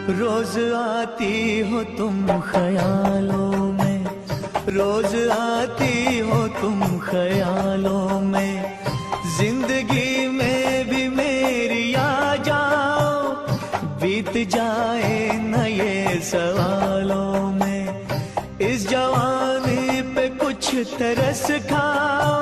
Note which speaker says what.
Speaker 1: रोज आती हो तुम ख्यालों में, रोज आती हो तुम ख्यालों में। जिंदगी में भी मेरी आ जाओ, बीत जाए न ये सवालों में। इस जवानी पे कुछ तरस खाओ,